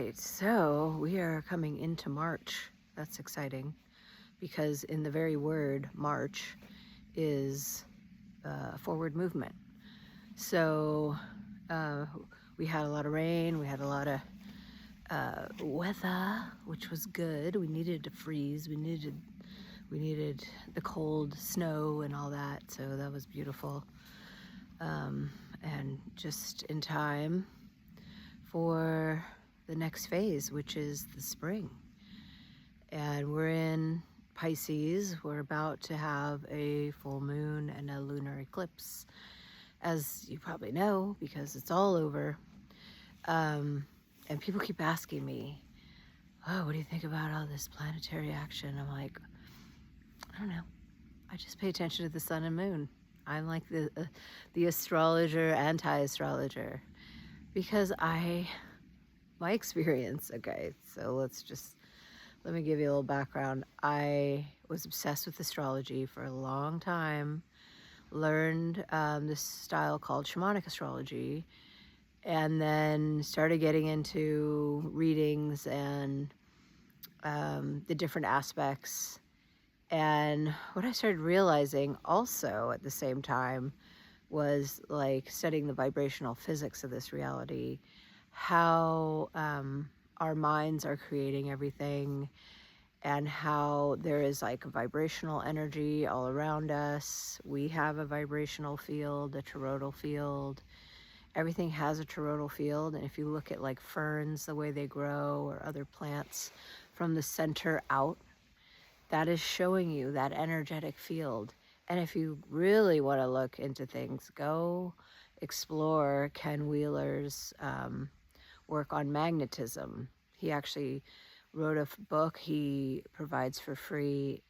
right, so we are coming into March. That's exciting because in the very word March is forward movement. So uh, we had a lot of rain, we had a lot of weather, which was good. We needed to freeze, we needed the cold snow and all that, so that was beautiful. And just in time for the next phase, which is the spring. And we're in Pisces. We're about to have a full moon and a lunar eclipse, as you probably know, because it's all over. And people keep asking me, oh, what do you think about all this planetary action? I'm like, I don't know. I just pay attention to the sun and moon. I'm like the astrologer, anti-astrologer, because my experience, okay, so let me give you a little background. I was obsessed with astrology for a long time, learned this style called shamanic astrology, and then started getting into readings and the different aspects. And what I started realizing also at the same time was like studying the vibrational physics of this reality, how our minds are creating everything, and how there is like a vibrational energy all around us. We have a vibrational field, a toroidal field. Everything has a toroidal field, and if you look at like ferns, the way they grow, or other plants from the center out, that is showing you that energetic field. And if you really want to look into things, go explore Ken Wheeler's work on magnetism. He actually wrote a book he provides for free.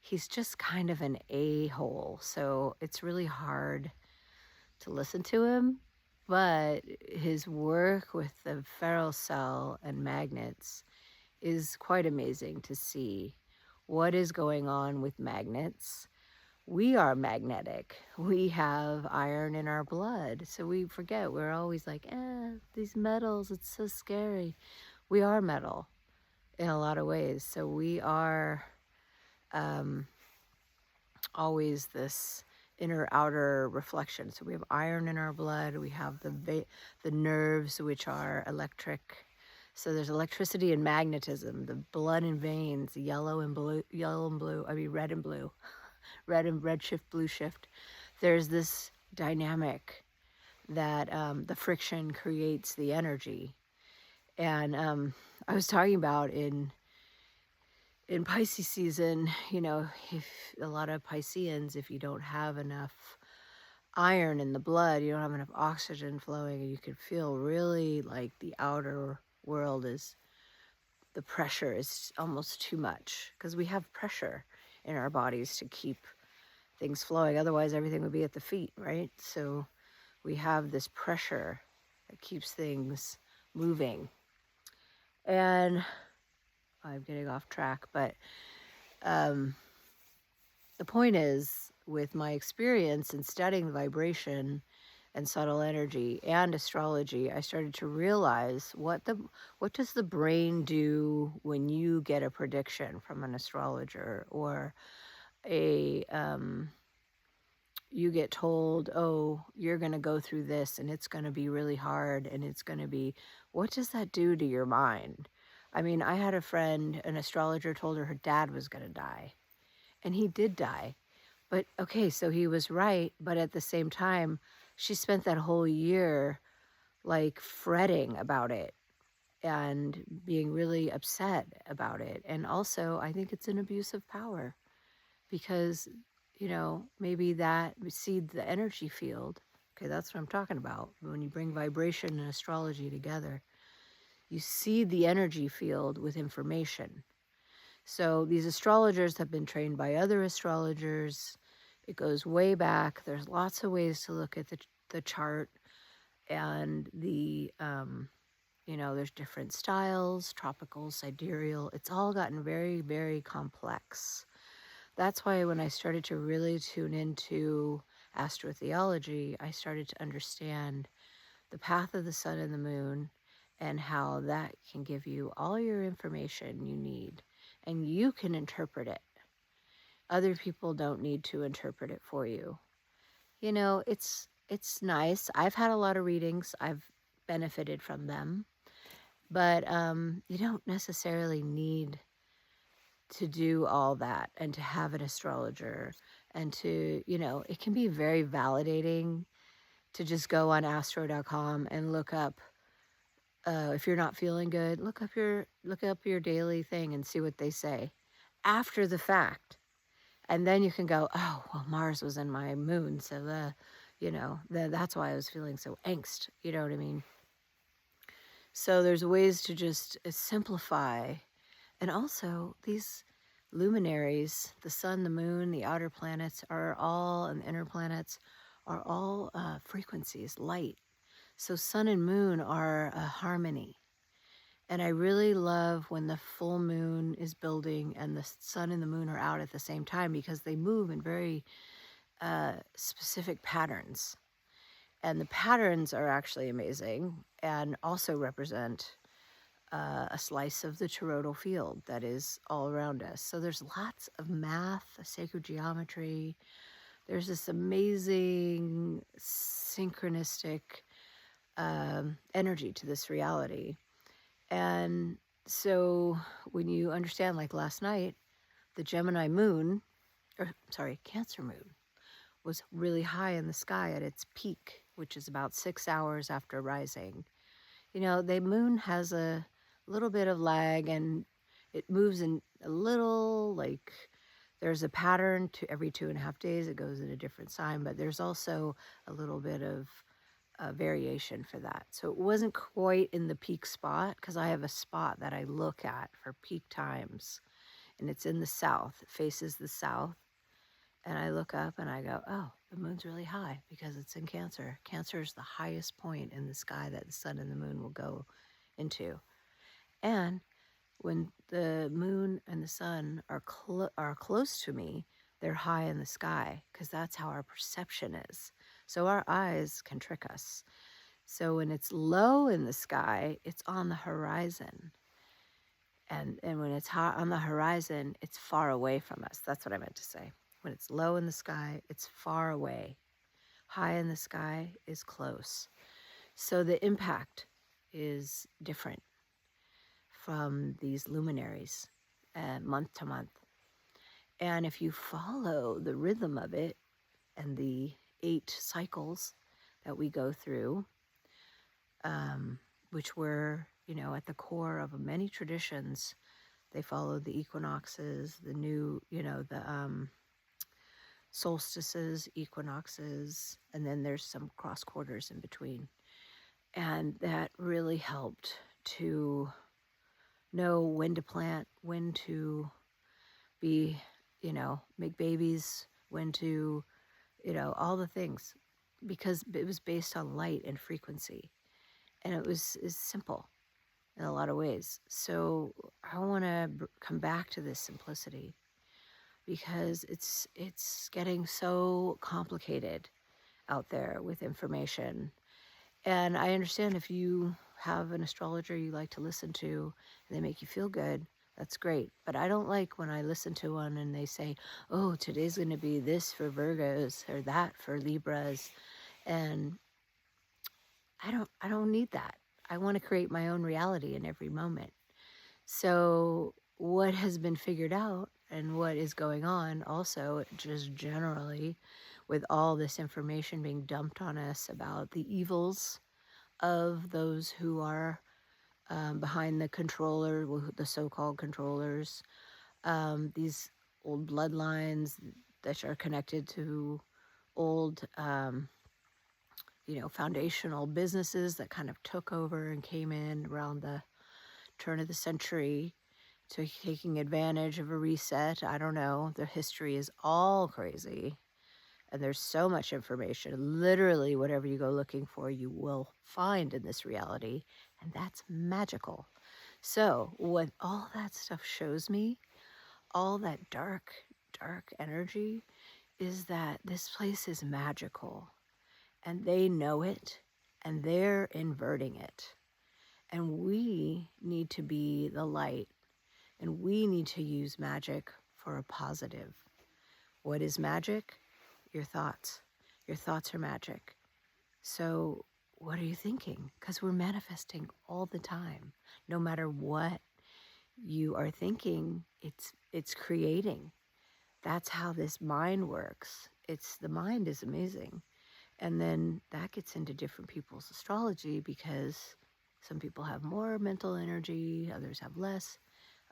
He's just kind of an a-hole, so it's really hard to listen to him. But his work with the ferrocell and magnets is quite amazing to see what is going on with magnets. We are magnetic. We have iron in our blood. So we forget. We're always like, these metals, it's so scary. We are metal in a lot of ways. So we are always this inner outer reflection. So we have iron in our blood. We have the nerves, which are electric. So there's electricity and magnetism, the blood and veins, red and blue, red shift, blue shift. There's this dynamic that the friction creates the energy. And I was talking about in Pisces season, if a lot of Pisceans, if you don't have enough iron in the blood, you don't have enough oxygen flowing, and you can feel really like the outer world the pressure is almost too much, because we have pressure in our bodies to keep things flowing. Otherwise, everything would be at the feet, right? So we have this pressure that keeps things moving. And I'm getting off track, but the point is, with my experience in studying vibration and subtle energy and astrology, I started to realize what does the brain do when you get a prediction from an astrologer, or you get told, oh, you're going to go through this and it's going to be really hard, and it's going to be, what does that do to your mind? I mean, I had a friend, an astrologer told her dad was going to die, and he did die. But okay, so he was right, but at the same time, she spent that whole year like fretting about it and being really upset about it. And also, I think it's an abuse of power, because maybe that seeds the energy field. Okay, that's what I'm talking about. When you bring vibration and astrology together, you seed the energy field with information. So these astrologers have been trained by other astrologers. It goes way back. There's lots of ways to look at the chart, and there's different styles, tropical, sidereal. It's all gotten very, very complex. That's why when I started to really tune into astrotheology, I started to understand the path of the sun and the moon, and how that can give you all your information you need, and you can interpret it. Other people don't need to interpret it for you. You know, it's nice. I've had a lot of readings. I've benefited from them, but you don't necessarily need to do all that and to have an astrologer and to, you know, it can be very validating to just go on astro.com and look up, if you're not feeling good, look up your daily thing and see what they say after the fact. And then you can go, oh, well, Mars was in my moon, so that's why I was feeling so angst. You know what I mean? So there's ways to just simplify. And also these luminaries, the sun, the moon, the outer planets and the inner planets are all frequencies, light. So sun and moon are a harmony. And I really love when the full moon is building and the sun and the moon are out at the same time, because they move in very specific patterns. And the patterns are actually amazing and also represent a slice of the toroidal field that is all around us. So there's lots of math, sacred geometry. There's this amazing synchronistic energy to this reality. And so when you understand, like last night, the Cancer moon was really high in the sky at its peak, which is about 6 hours after rising. You know, the moon has a little bit of lag, and it moves in a little, like there's a pattern to every 2.5 days. It goes in a different sign, but there's also a little bit of variation for that. So it wasn't quite in the peak spot, because I have a spot that I look at for peak times, and it's in the south. It faces the south. And I look up and I go, oh, the moon's really high because it's in Cancer. Cancer is the highest point in the sky that the sun and the moon will go into. And when the moon and the sun are close to me, they're high in the sky, because that's how our perception is. So our eyes can trick us. So when it's low in the sky, it's on the horizon. And when it's high on the horizon, it's far away from us. That's what I meant to say. When it's low in the sky, it's far away. High in the sky is close. So the impact is different from these luminaries month to month. And if you follow the rhythm of it and the 8 cycles that we go through, which were, at the core of many traditions, they follow the equinoxes, the new, the solstices, equinoxes, and then there's some cross quarters in between. And that really helped to know when to plant, when to be, make babies, when to, all the things, because it was based on light and frequency. And it's simple in a lot of ways. So I want to come back to this simplicity, because it's getting so complicated out there with information. And I understand if you have an astrologer you like to listen to and they make you feel good, that's great. But I don't like when I listen to one and they say, oh, today's going to be this for Virgos or that for Libras. And I don't need that. I want to create my own reality in every moment. So what has been figured out and what is going on also, just generally, with all this information being dumped on us about the evils of those who are behind the controller, the so-called controllers, these old bloodlines that are connected to old, foundational businesses that kind of took over and came in around the turn of the century, to taking advantage of a reset. I don't know. The history is all crazy. And there's so much information. Literally, whatever you go looking for, you will find in this reality. And that's magical. So what all that stuff shows me, all that dark, dark energy, is that this place is magical. And they know it. And they're inverting it. And we need to be the light, and we need to use magic for a positive. What is magic? Your thoughts. Your thoughts are magic. So what are you thinking? Because we're manifesting all the time. No matter what you are thinking, it's creating. That's how this mind works. The mind is amazing. And then that gets into different people's astrology, because some people have more mental energy, others have less,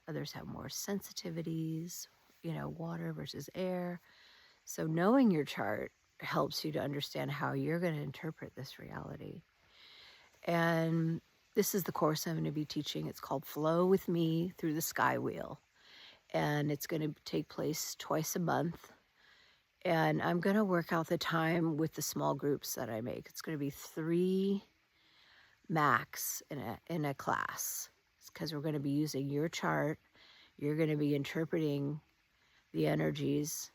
others have more sensitivities, water versus air. So knowing your chart helps you to understand how you're going to interpret this reality. And this is the course I'm going to be teaching. It's called Flow with Me Through the Sky Wheel. And it's going to take place twice a month. And I'm going to work out the time with the small groups that I make. It's going to be 3 max in a class, because we're going to be using your chart. You're going to be interpreting the energies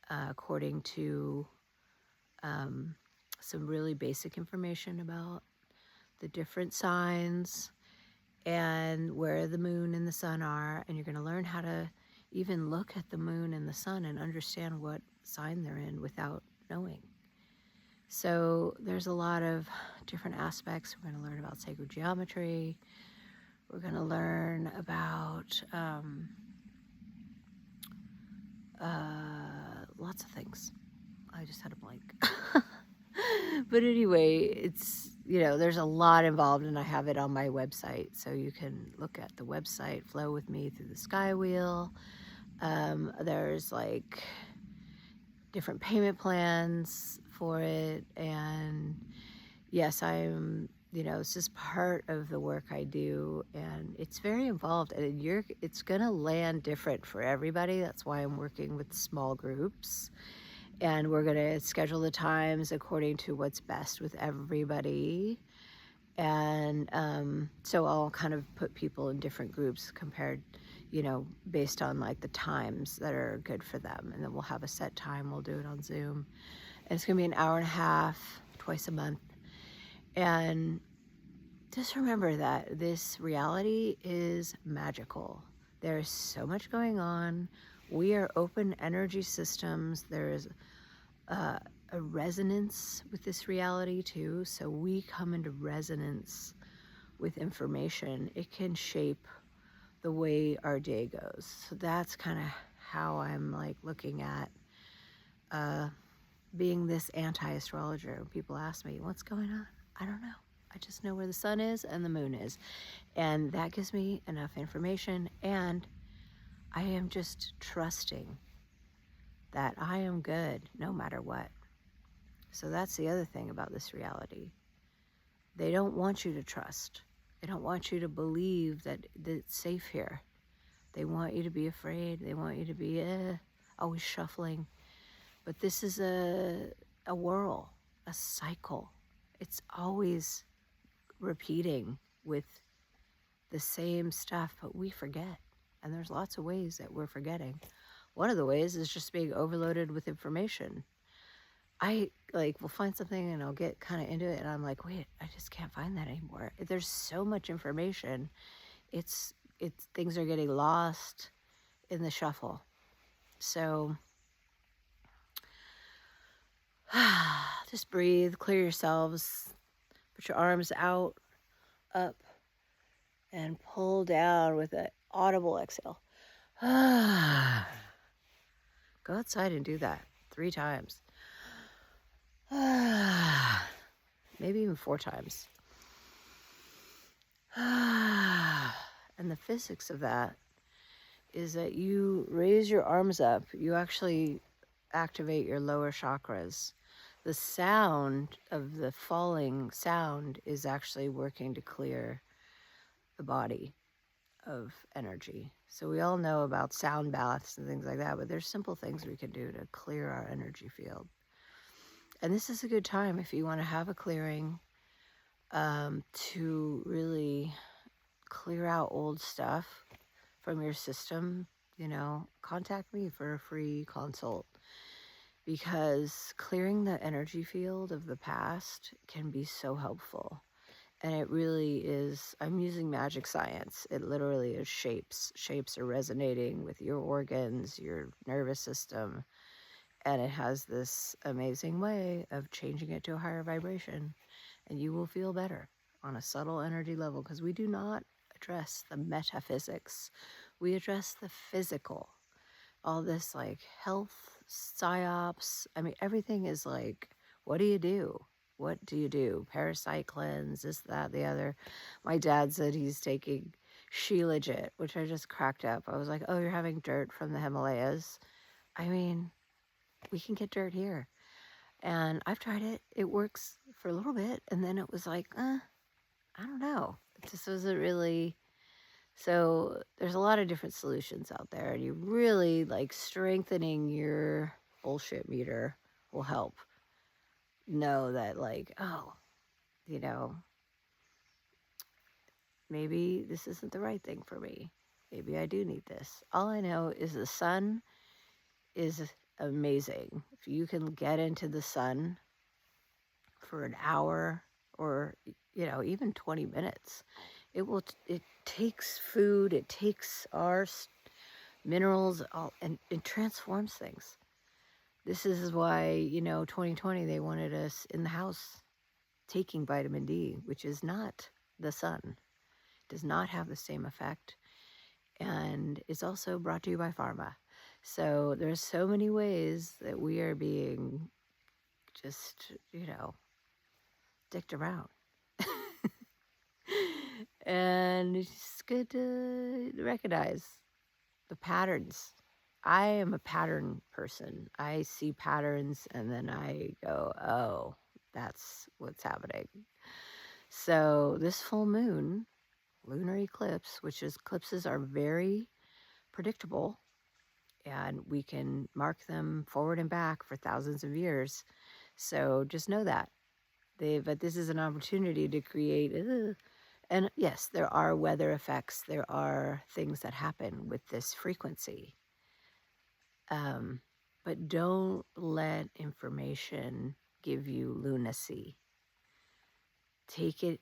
according to some really basic information about the different signs and where the moon and the sun are. And you're going to learn how to even look at the moon and the sun and understand what sign they're in without knowing. So there's a lot of different aspects. We're going to learn about sacred geometry. We're going to learn about lots of things. I just had a blank. But anyway, it's, there's a lot involved, and I have it on my website. So you can look at the website, Flow with Me Through the Sky Wheel. There's like different payment plans for it. And yes, it's just part of the work I do, and it's very involved, and it's gonna land different for everybody. That's why I'm working with small groups, and we're gonna schedule the times according to what's best with everybody. And so I'll kind of put people in different groups compared, based on like the times that are good for them. And then we'll have a set time. We'll do it on Zoom. And it's gonna be an hour and a half, twice a month. And just remember that this reality is magical. There is so much going on. We are open energy systems. There is a resonance with this reality too. So we come into resonance with information. It can shape the way our day goes. So that's kind of how I'm like looking at being this anti-astrologer. People ask me, what's going on? I don't know. I just know where the sun is and the moon is. And that gives me enough information. And I am just trusting that I am good no matter what. So that's the other thing about this reality. They don't want you to trust. They don't want you to believe that it's safe here. They want you to be afraid. They want you to be always shuffling. But this is a whirl, a cycle. It's always repeating with the same stuff, but we forget. And there's lots of ways that we're forgetting. One of the ways is just being overloaded with information. I will find something and I'll get kind of into it, and I'm like, wait, I just can't find that anymore. There's so much information. It's things are getting lost in the shuffle. So just breathe, clear yourselves, put your arms out, up, and pull down with an audible exhale. Go outside and do that 3 times. Maybe even 4 times. And the physics of that is that you raise your arms up, you actually activate your lower chakras. The sound of the falling sound is actually working to clear the body of energy. So we all know about sound baths and things like that, but there's simple things we can do to clear our energy field. And this is a good time if you want to have a clearing, to really clear out old stuff from your system. Contact me for a free consult, because clearing the energy field of the past can be so helpful. And it really is, I'm using magic science. It literally is shapes. Shapes are resonating with your organs, your nervous system, and it has this amazing way of changing it to a higher vibration, and you will feel better on a subtle energy level, because we do not address the metaphysics. We address the physical. All this like health, psyops, I mean, everything is like, what do you do? What do you do? Parasite cleanse, this, that, the other. My dad said he's taking Shilajit, which I just cracked up. I was like, oh, you're having dirt from the Himalayas? I mean, we can get dirt here. And I've tried it. It works for a little bit. And then it was like, I don't know. It just wasn't really. So there's a lot of different solutions out there. And you really like strengthening your bullshit meter will help know that, like, oh, you know, maybe this isn't the right thing for me. Maybe I do need this. All I know is the sun is amazing. If you can get into the sun for an hour or, you know, even 20 minutes, it takes food, it takes our minerals, and it transforms things. This is why, you know, 2020, they wanted us in the house taking vitamin D, which is not the sun. It does not have the same effect. And it's also brought to you by pharma. So there's so many ways that we are being just, you know, dicked around. And it's good to recognize the patterns. I am a pattern person. I see patterns and then I go, oh, that's what's happening. So this full moon, lunar eclipse, which is, eclipses are very predictable, and we can mark them forward and back for thousands of years. So just know that. But this is an opportunity to create, and yes, there are weather effects. There are things that happen with this frequency. But don't let information give you lunacy. Take it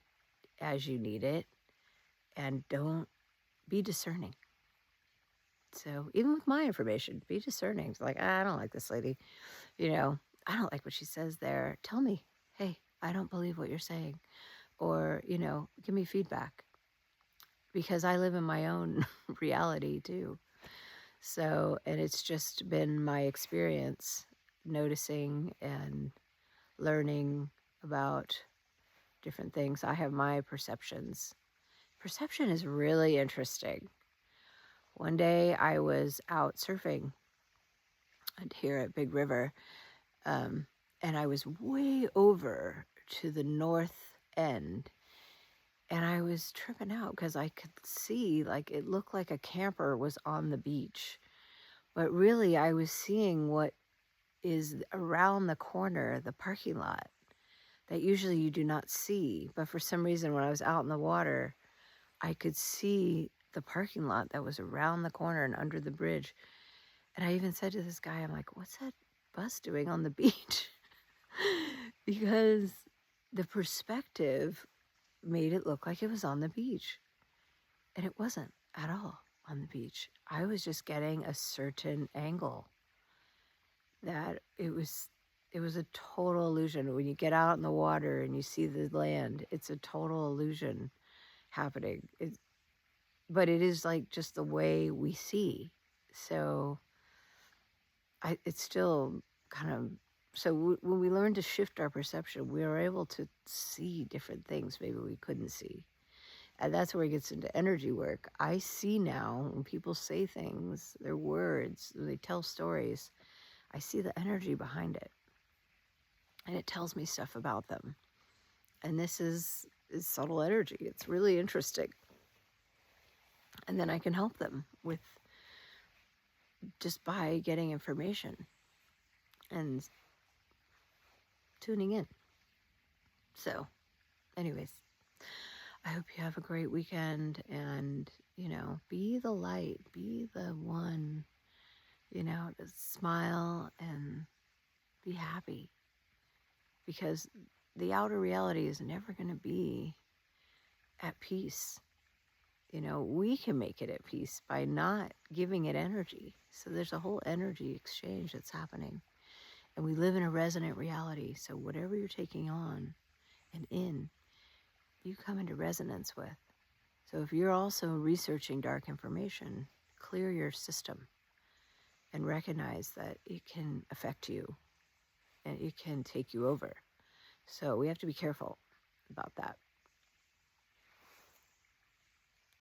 as you need it, and don't be discerning. So even with my information, be discerning. It's like, I don't like this lady. You know, I don't like what she says there. Tell me, hey, I don't believe what you're saying. Or, you know, give me feedback. Because I live in my own reality too. So, and it's just been my experience noticing and learning about different things. I have my perceptions. Perception is really interesting. One day I was out surfing here at Big River, and I was way over to the north end, and I was tripping out because I could see, like, it looked like a camper was on the beach, but really I was seeing what is around the corner, the parking lot, that usually you do not see. But for some reason, when I was out in the water, I could see the parking lot that was around the corner and under the bridge. And I even said to this guy, I'm like, what's that bus doing on the beach? Because the perspective made it look like it was on the beach. And it wasn't at all on the beach. I was just getting a certain angle that it was a total illusion. When you get out in the water and you see the land, it's a total illusion happening. But it is like just the way we see. So it's still kind of, so when we learn to shift our perception, we are able to see different things maybe we couldn't see. And that's where it gets into energy work. I see now when people say things, their words, they tell stories, I see the energy behind it. And it tells me stuff about them. And this is subtle energy. It's really interesting. And then I can help them with just by getting information and tuning in. So, anyways, I hope you have a great weekend, and, you know, be the light, be the one, you know, to smile and be happy, because the outer reality is never going to be at peace. We can make it at peace by not giving it energy. So there's a whole energy exchange that's happening. And we live in a resonant reality. So whatever you're taking on and in, you come into resonance with. So if you're also researching dark information, clear your system and recognize that it can affect you and it can take you over. So we have to be careful about that.